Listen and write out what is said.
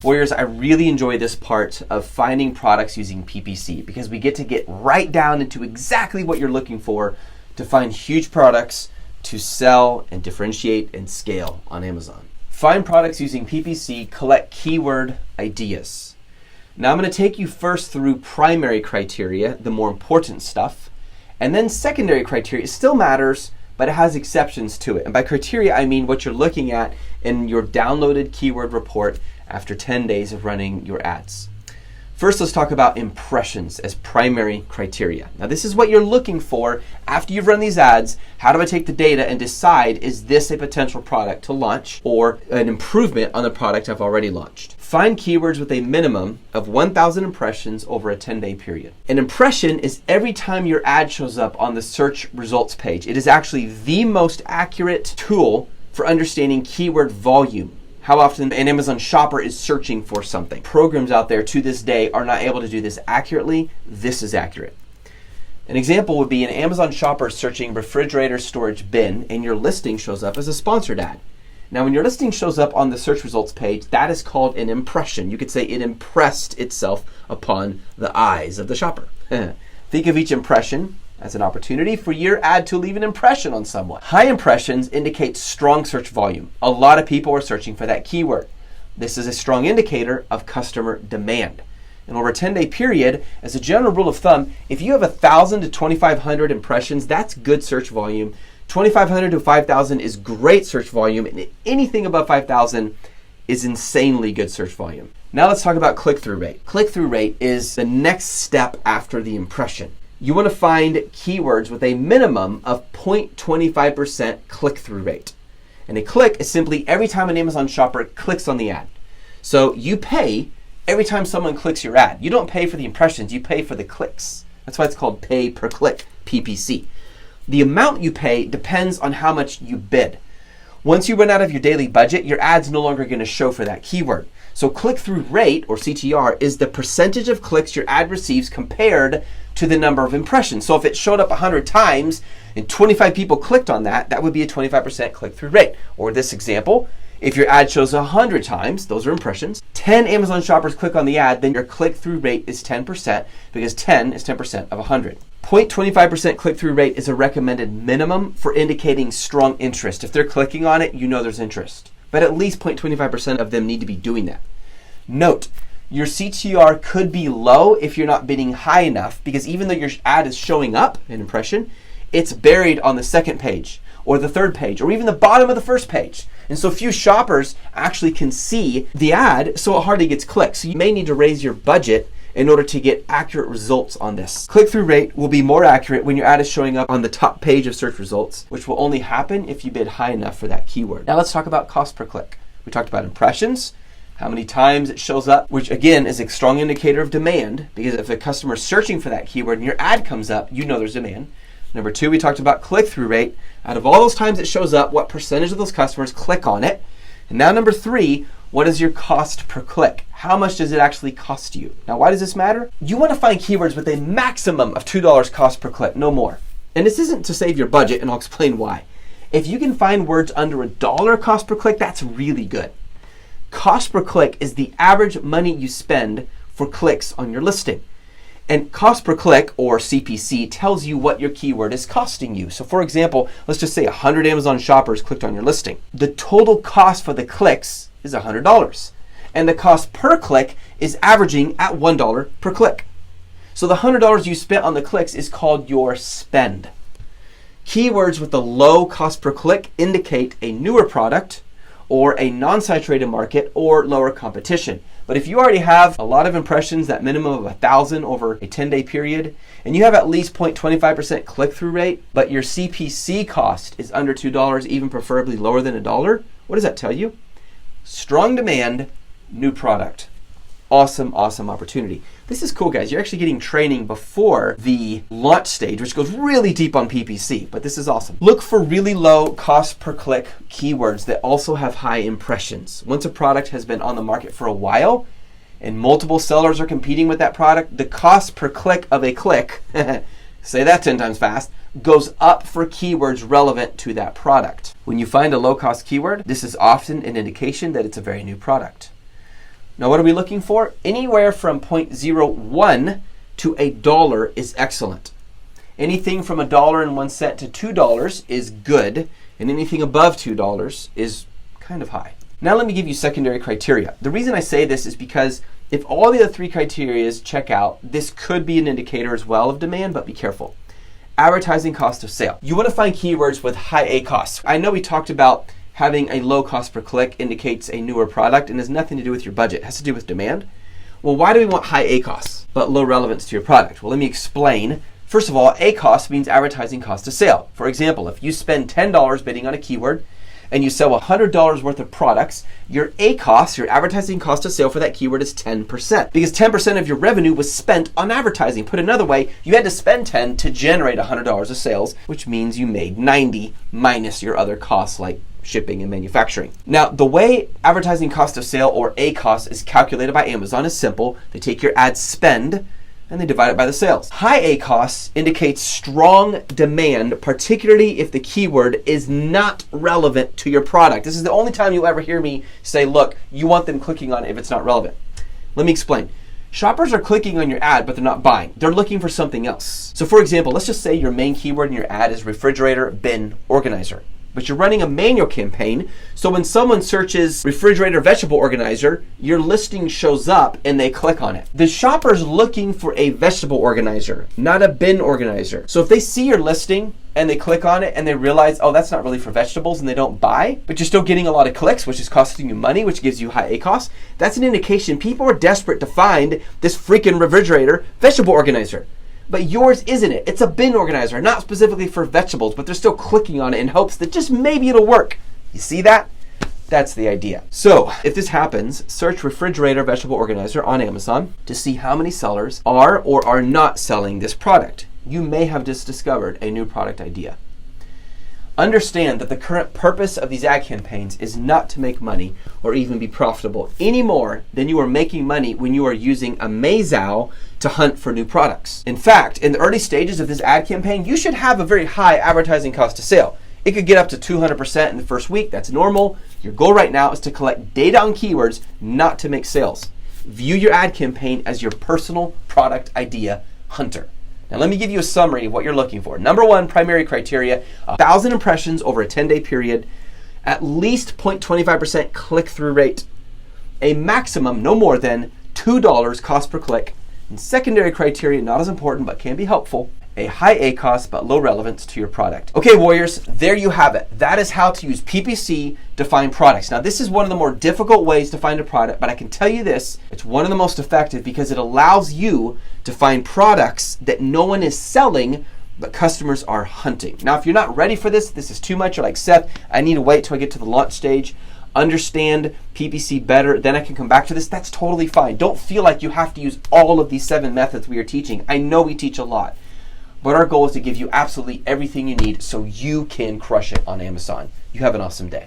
Warriors, I really enjoy this part of finding products using PPC because we get to get right down into exactly what you're looking for to find huge products to sell and differentiate and scale on Amazon. Find products using PPC, collect keyword ideas. Now I'm going to take you first through primary criteria, the more important stuff, and then secondary criteria. It still matters, but it has exceptions to it. And by criteria, I mean what you're looking at in your downloaded keyword report after 10 days of running your ads. First, let's talk about impressions as primary criteria. Now, this is what you're looking for after you've run these ads. How do I take the data and decide, is this a potential product to launch or an improvement on the product I've already launched? Find keywords with a minimum of 1,000 impressions over a 10-day period. An impression is every time your ad shows up on the search results page. It is actually the most accurate tool for understanding keyword volume. How often an Amazon shopper is searching for something. Programs out there to this day are not able to do this accurately. This is accurate. An example would be an Amazon shopper searching refrigerator storage bin and your listing shows up as a sponsored ad. Now, when your listing shows up on the search results page, that is called an impression. You could say it impressed itself upon the eyes of the shopper. Think of each impression as an opportunity for your ad to leave an impression on someone. High impressions indicate strong search volume. A lot of people are searching for that keyword. This is a strong indicator of customer demand. And over a 10-day period, as a general rule of thumb, if you have 1,000 to 2,500 impressions, that's good search volume. 2,500 to 5,000 is great search volume, and anything above 5,000 is insanely good search volume. Now let's talk about click-through rate. Click-through rate is the next step after the impression. You want to find keywords with a minimum of 0.25% click-through rate. And a click is simply every time an Amazon shopper clicks on the ad. So you pay every time someone clicks your ad. You don't pay for the impressions, you pay for the clicks. That's why it's called pay per click, PPC. The amount you pay depends on how much you bid. Once you run out of your daily budget, your ad's no longer going to show for that keyword. So click-through rate, or CTR, is the percentage of clicks your ad receives compared to the number of impressions. So if it showed up 100 times and 25 people clicked on that, that would be a 25% click-through rate. Or this example, if your ad shows 100 times, those are impressions, 10 Amazon shoppers click on the ad, then your click-through rate is 10% because 10 is 10% of 100. 0.25% click-through rate is a recommended minimum for indicating strong interest. If they're clicking on it, you know there's interest. But at least 0.25% of them need to be doing that. Note, your CTR could be low if you're not bidding high enough because even though your ad is showing up, an impression, it's buried on the second page or the third page or even the bottom of the first page. And so few shoppers actually can see the ad, so it hardly gets clicked. So you may need to raise your budget in order to get accurate results on this. Click-through rate will be more accurate when your ad is showing up on the top page of search results, which will only happen if you bid high enough for that keyword. Now let's talk about cost per click. We talked about impressions, how many times it shows up, which again is a strong indicator of demand because if a customer is searching for that keyword and your ad comes up, you know there's demand. Number two, we talked about click-through rate. Out of all those times it shows up, what percentage of those customers click on it? And now number three, what is your cost per click? How much does it actually cost you? Now, why does this matter? You want to find keywords with a maximum of $2 cost per click, no more. And this isn't to save your budget, and I'll explain why. If you can find words under $1 cost per click, that's really good. Cost per click is the average money you spend for clicks on your listing. And cost per click, or CPC, tells you what your keyword is costing you. So for example, let's just say 100 Amazon shoppers clicked on your listing. The total cost for the clicks is $100. And the cost per click is averaging at $1 per click. So the $100 you spent on the clicks is called your spend. Keywords with a low cost per click indicate a newer product or a non-saturated market or lower competition. But if you already have a lot of impressions, that minimum of 1,000 over a 10-day period, and you have at least 0.25% click-through rate, but your CPC cost is under $2, even preferably lower than $1, what does that tell you? Strong demand, new product. Awesome, awesome opportunity. This is cool, guys. You're actually getting training before the launch stage, which goes really deep on PPC, but this is awesome. Look for really low cost per click keywords that also have high impressions. Once a product has been on the market for a while and multiple sellers are competing with that product, the cost per click of a click, say that 10 times fast, goes up for keywords relevant to that product. When you find a low cost keyword, this is often an indication that it's a very new product. Now what are we looking for? Anywhere from 0.01 to $1 is excellent. Anything from $1.01 to $2 is good, and anything above $2 is kind of high. Now let me give you secondary criteria. The reason I say this is because if all the other three criteria check out, this could be an indicator as well of demand, but be careful. Advertising cost of sale. You want to find keywords with high ACoS. I know we talked about having a low cost per click indicates a newer product and has nothing to do with your budget. It has to do with demand. Well, why do we want high ACoS but low relevance to your product? Well, let me explain. First of all, ACoS means advertising cost of sale. For example, if you spend $10 bidding on a keyword and you sell $100 worth of products, your ACoS, your advertising cost of sale for that keyword is 10%. Because 10% of your revenue was spent on advertising. Put another way, you had to spend 10 to generate $100 of sales, which means you made 90 minus your other costs like shipping and manufacturing. Now, the way advertising cost of sale or ACoS is calculated by Amazon is simple. They take your ad spend and they divide it by the sales. High ACoS indicates strong demand, particularly if the keyword is not relevant to your product. This is the only time you'll ever hear me say, look, you want them clicking on it if it's not relevant. Let me explain. Shoppers are clicking on your ad, but they're not buying. They're looking for something else. So for example, let's just say your main keyword in your ad is refrigerator bin organizer. But you're running a manual campaign, so when someone searches refrigerator vegetable organizer, your listing shows up and they click on it. The shopper's looking for a vegetable organizer, not a bin organizer. So if they see your listing and they click on it and they realize, oh, that's not really for vegetables, and they don't buy, but you're still getting a lot of clicks, which is costing you money, which gives you high ACoS, that's an indication people are desperate to find this freaking refrigerator vegetable organizer. But yours isn't it. It's a bin organizer, not specifically for vegetables, but they're still clicking on it in hopes that just maybe it'll work. You see that? That's the idea. So if this happens, search refrigerator vegetable organizer on Amazon to see how many sellers are or are not selling this product. You may have just discovered a new product idea. Understand that the current purpose of these ad campaigns is not to make money or even be profitable any more than you are making money when you are using Amazow to hunt for new products. In fact, in the early stages of this ad campaign, you should have a very high advertising cost of sale. It could get up to 200% in the first week. That's normal. Your goal right now is to collect data on keywords, not to make sales. View your ad campaign as your personal product idea hunter. Now let me give you a summary of what you're looking for. Number one, primary criteria, 1,000 impressions over a 10-day period, at least 0.25% click-through rate, a maximum, no more than $2 cost per click, and secondary criteria, not as important but can be helpful, a high ACoS but low relevance to your product. Okay, warriors, there you have it. That is how to use PPC to find products. Now, this is one of the more difficult ways to find a product, but I can tell you this, it's one of the most effective because it allows you to find products that no one is selling but customers are hunting. Now, if you're not ready for this is too much, you're like, Seth, I need to wait till I get to the launch stage, understand PPC better, then I can come back to this, that's totally fine. Don't feel like you have to use all of these 7 methods we are teaching. I know we teach a lot. But our goal is to give you absolutely everything you need so you can crush it on Amazon. You have an awesome day.